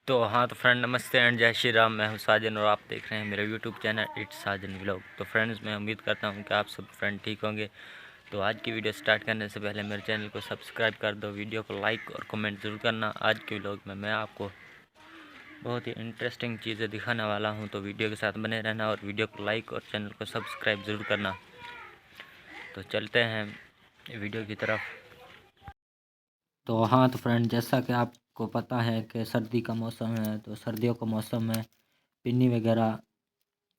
तो हाँ तो फ्रेंड नमस्ते एंड जय श्री राम। मैं हूँ साजन और आप देख रहे हैं मेरा YouTube channel it's Sajan vlog. तो फ्रेंड्स मैं उम्मीद करता हूँ कि आप सब फ्रेंड ठीक होंगे। तो आज की वीडियो स्टार्ट करने से पहले मेरे चैनल को सब्सक्राइब कर दो, वीडियो को लाइक और कमेंट ज़रूर करना। आज के व्लॉग में मैं आपको बहुत ही इंटरेस्टिंग चीज़ें दिखाने वाला हूँ, तो वीडियो के साथ बने रहना और वीडियो को लाइक और चैनल को सब्सक्राइब ज़रूर करना। तो चलते हैं वीडियो की तरफ। तो हाँ तो फ्रेंड, जैसा कि आपको पता है कि सर्दी का मौसम है, तो सर्दियों का मौसम में पिन्नी वगैरह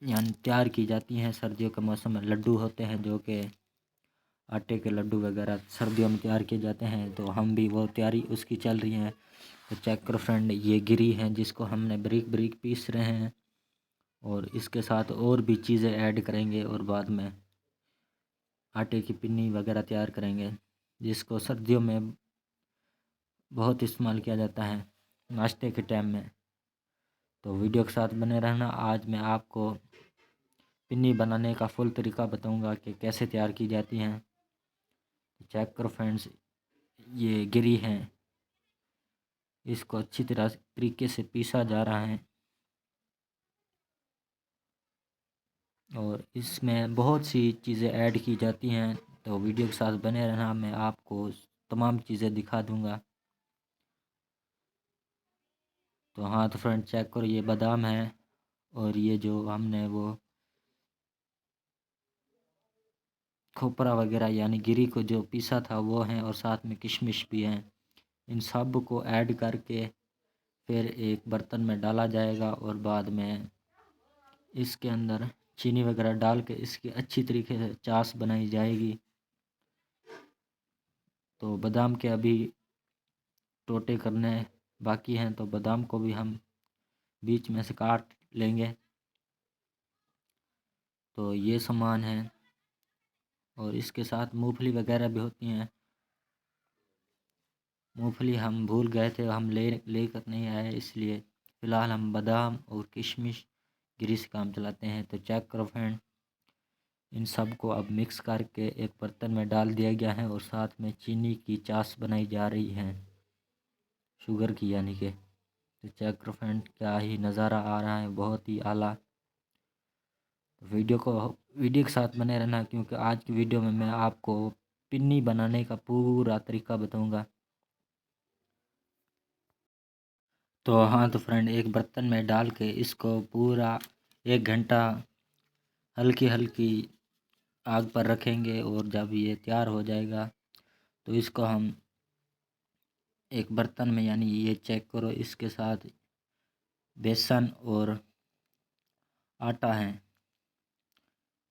यानी तैयार की जाती हैं। सर्दियों के मौसम में लड्डू होते हैं जो कि आटे के लड्डू वगैरह सर्दियों में तैयार किए जाते हैं, तो हम भी वो तैयारी उसकी चल रही है। तो चेक करो फ्रेंड, ये गिरी है जिसको हमने ब्रिक ब्रिक पीस रहे हैं और इसके साथ और भी चीज़ें ऐड करेंगे और बाद में आटे की पिन्नी वगैरह तैयार करेंगे, जिसको सर्दियों में बहुत इस्तेमाल किया जाता है नाश्ते के टाइम में। तो वीडियो के साथ बने रहना। आज मैं आपको पिन्नी बनाने का फुल तरीका बताऊंगा कि कैसे तैयार की जाती हैं। चेक करो फ्रेंड्स, ये गिरी हैं, इसको अच्छी तरह तरीके से पीसा जा रहा है और इसमें बहुत सी चीज़ें ऐड की जाती हैं। तो वीडियो के साथ बने रहना, मैं आपको तमाम चीज़ें दिखा दूंगा। तो हाँ तो फ्रेंड चेक करो, ये बादाम है और ये जो हमने वो खोपरा वगैरह यानी गिरी को जो पीसा था वो है, और साथ में किशमिश भी हैं। इन सब को ऐड करके फिर एक बर्तन में डाला जाएगा और बाद में इसके अंदर चीनी वगैरह डाल के इसकी अच्छी तरीके से चाश बनाई जाएगी। तो बादाम के अभी टोटे करने बाकी हैं, तो बादाम को भी हम बीच में से काट लेंगे। तो ये सामान है और इसके साथ मूंगफली वगैरह भी होती हैं। मूंगफली हम भूल गए थे, हम लेकर नहीं आए, इसलिए फ़िलहाल हम बादाम और किशमिश गिरी से काम चलाते हैं। तो चेक करो फ्रेंड, इन सब को अब मिक्स करके एक बर्तन में डाल दिया गया है और साथ में चीनी की चाश बनाई जा रही है, शुगर की यानी कि। तो चेक करो फ्रेंड, क्या ही नज़ारा आ रहा है, बहुत ही आला। तो वीडियो के साथ बने रहना, क्योंकि आज की वीडियो में मैं आपको पिन्नी बनाने का पूरा तरीका बताऊंगा। तो हाँ तो फ्रेंड, एक बर्तन में डाल के इसको पूरा 1 घंटा हल्की हल्की आग पर रखेंगे और जब ये तैयार हो जाएगा तो इसको हम एक बर्तन में, यानी ये चेक करो, इसके साथ बेसन और आटा है,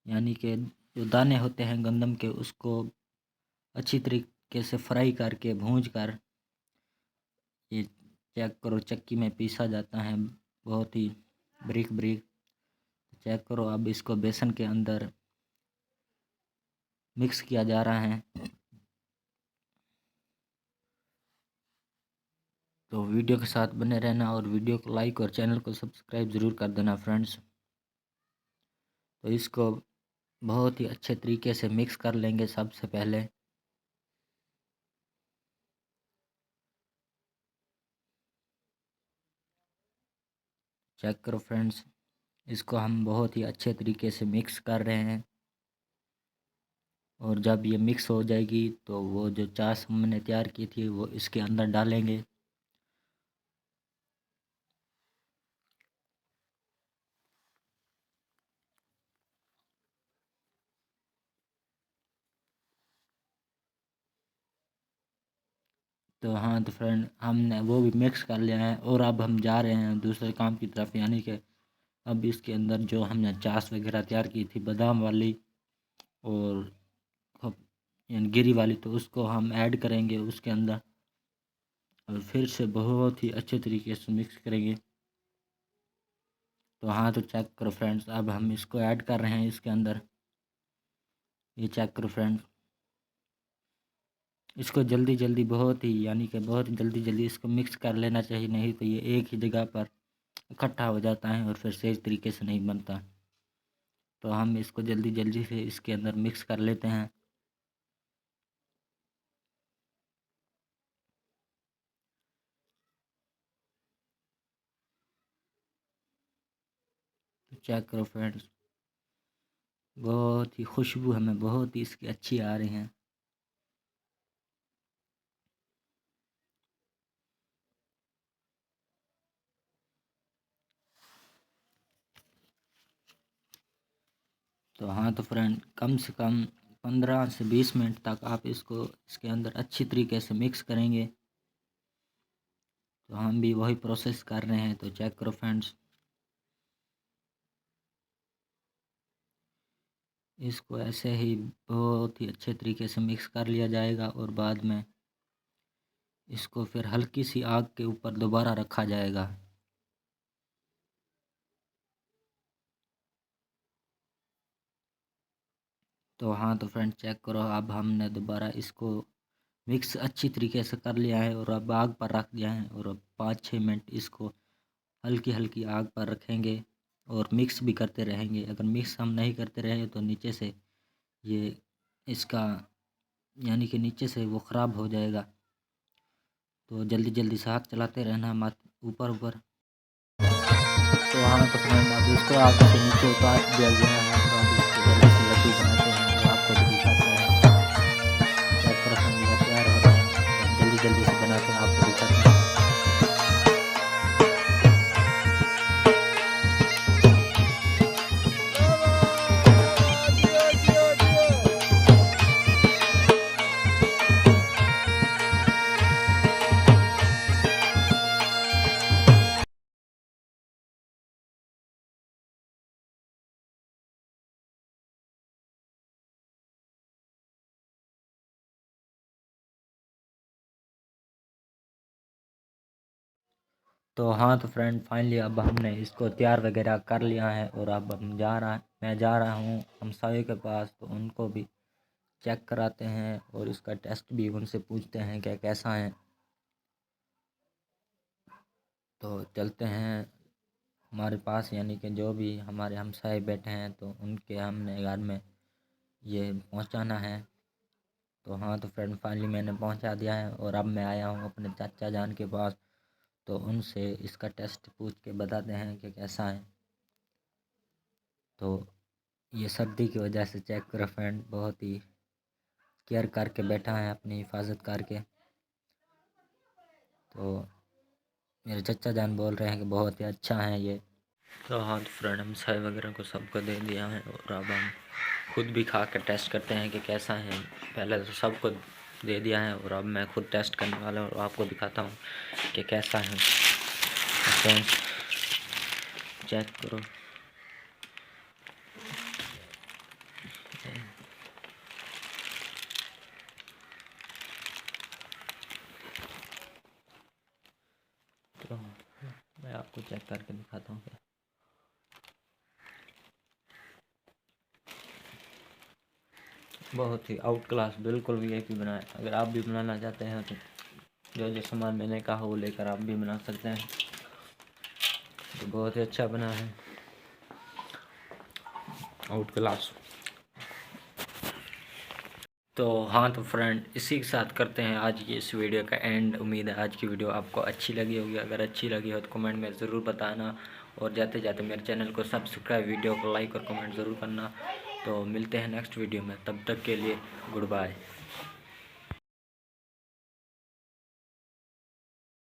यानी कि जो दाने होते हैं गंदम के, उसको अच्छी तरीके से फ्राई करके भूंज कर ये चेक करो चक्की में पीसा जाता है, बहुत ही ब्रिक ब्रिक। चेक करो, अब इसको बेसन के अंदर मिक्स किया जा रहा है। तो वीडियो के साथ बने रहना और वीडियो को लाइक और चैनल को सब्सक्राइब ज़रूर कर देना फ्रेंड्स। तो इसको बहुत ही अच्छे तरीके से मिक्स कर लेंगे सबसे पहले। चेक करो फ्रेंड्स, इसको हम बहुत ही अच्छे तरीके से मिक्स कर रहे हैं और जब ये मिक्स हो जाएगी तो वो जो चाश हमने तैयार की थी वो इसके अंदर डालेंगे। तो हाँ तो फ्रेंड, हमने वो भी मिक्स कर लिया है और अब हम जा रहे हैं दूसरे काम की तरफ, यानी कि अब इसके अंदर जो हमने चाश वगैरह तैयार की थी बादाम वाली और यानी गिरी वाली, तो उसको हम ऐड करेंगे उसके अंदर और फिर से बहुत ही अच्छे तरीके से मिक्स करेंगे। तो हाँ तो चेक करो फ्रेंड्स, अब हम इसको ऐड कर रहे हैं इसके अंदर। ये चेक करो फ्रेंड्स, इसको जल्दी जल्दी बहुत ही, यानी कि बहुत जल्दी जल्दी इसको मिक्स कर लेना चाहिए, नहीं तो ये एक ही जगह पर इकट्ठा हो जाता है और फिर सही तरीके से नहीं बनता। तो हम इसको जल्दी जल्दी से इसके अंदर मिक्स कर लेते हैं। चेक करो फ्रेंड्स, बहुत ही खुशबू हमें बहुत ही इसकी अच्छी आ रही हैं। तो हाँ तो फ्रेंड, कम से कम 15 से 20 मिनट तक आप इसको इसके अंदर अच्छी तरीके से मिक्स करेंगे। तो हम भी वही प्रोसेस कर रहे हैं। तो चेक करो फ्रेंड्स, इसको ऐसे ही बहुत ही अच्छे तरीके से मिक्स कर लिया जाएगा और बाद में इसको फिर हल्की सी आग के ऊपर दोबारा रखा जाएगा। तो हाँ तो फ्रेंड चेक करो, अब हमने दोबारा इसको मिक्स अच्छी तरीके से कर लिया है और अब आग पर रख दिया है और अब 5-6 मिनट इसको हल्की हल्की आग पर रखेंगे और मिक्स भी करते रहेंगे। अगर मिक्स हम नहीं करते रहे तो नीचे से ये इसका यानी कि नीचे से वो ख़राब हो जाएगा। तो जल्दी जल्दी से हाथ चलाते रहना मत ऊपर ऊपर। तो हाँ तो फ्रेंड, अब इसको आग से नीचे उतार दिया गया है। तो अब इसको जल्दी से लड्डू बनाते हैं और आपको भी दिखाते हैं। चेक करो फ्रेंड, ये तैयार हो रहे हैं। तो हम जल्दी जल्दी से बनाते हैं, आपको दिखाते हैं। तो हाँ तो फ्रेंड फाइनली अब हमने इसको तैयार वगैरह कर लिया है और अब मैं जा रहा हूँ हमसाये के पास। तो उनको भी चेक कराते हैं और इसका टेस्ट भी उनसे पूछते हैं कि कैसा है। तो चलते हैं हमारे पास, यानी कि जो भी हमारे हमसाये बैठे हैं तो उनके हमने घर में ये पहुंचाना है। तो हाँ तो फ्रेंड फाइनली मैंने पहुंचा दिया है और अब मैं आया हूँ अपने चाचा जान के पास। तो उनसे इसका टेस्ट पूछ के बताते हैं कि कैसा है। तो ये सर्दी की वजह से चेक करो फ्रेंड, बहुत ही केयर करके बैठा है, अपनी हिफाजत करके। तो मेरे चचा जान बोल रहे हैं कि बहुत ही अच्छा है ये। तो हाँ तो फ्रेंड, हम चाय वगैरह को सबको दे दिया है और अब हम खुद भी खा कर टेस्ट करते हैं कि कैसा है। पहले तो सबको दे दिया है और अब मैं खुद टेस्ट करने वाला हूँ और आपको दिखाता हूँ कि कैसा है। फ्रेंड्स चेक करो, तो मैं आपको चेक करके दिखाता हूँ। बहुत ही आउट क्लास, बिल्कुल वीआईपी बनाया। अगर आप भी बनाना चाहते हैं तो जो जो सामान मैंने कहा वो लेकर आप भी बना सकते हैं। तो बहुत ही अच्छा बना है, आउट क्लास। तो हाँ तो फ्रेंड, इसी के साथ करते हैं आज की इस वीडियो का एंड। उम्मीद है आज की वीडियो आपको अच्छी लगी होगी। अगर अच्छी लगी हो तो कमेंट में ज़रूर बताना और जाते जाते मेरे चैनल को सब्सक्राइब, वीडियो को लाइक और कमेंट ज़रूर करना। तो मिलते हैं नेक्स्ट वीडियो में, तब तक के लिए गुड बाय।